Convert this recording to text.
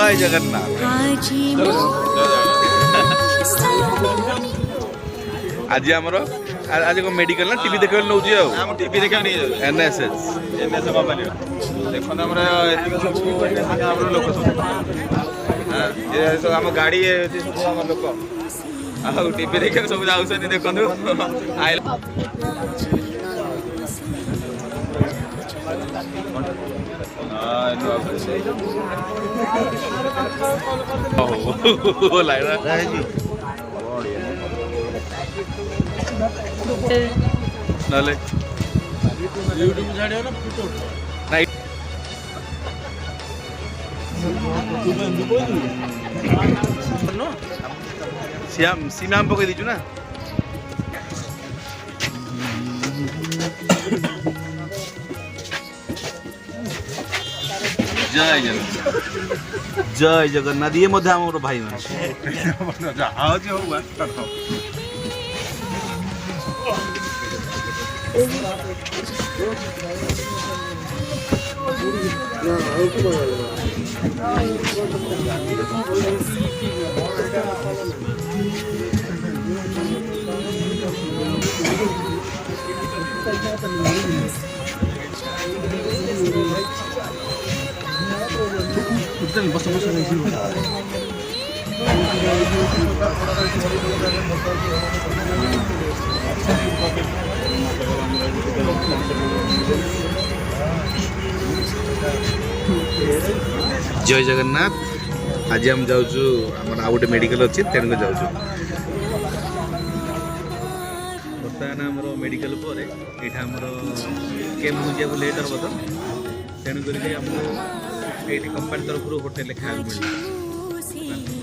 जय जगन्नाथ। आज आमर आज को मेडिकल ना टीवी देखा नौ टीवी देखा नहीं एनएसएस एनएस कंपनी देखो सब लोक सब आम गाड़ी सब आम लोक टीवी देखा सब जाऊँ देखु आए नले यूट्यूब छाड़ियो ना फोटो नाइ श्याम सीमा हम पकई दीचु ना जय जगन्नाथ जय जगन्नाथ ये मध्य आम भाई मान बस बस जय जगन्नाथ आज हम जाऊँ आम गोटे मेडिकल अच्छी तेणुक जाऊँ बर्तमान आम मेडिकल पर यहाँ आमर केम हो लेट हम तो तेणुक ये कंपानी तरफ होटेल खाया मिले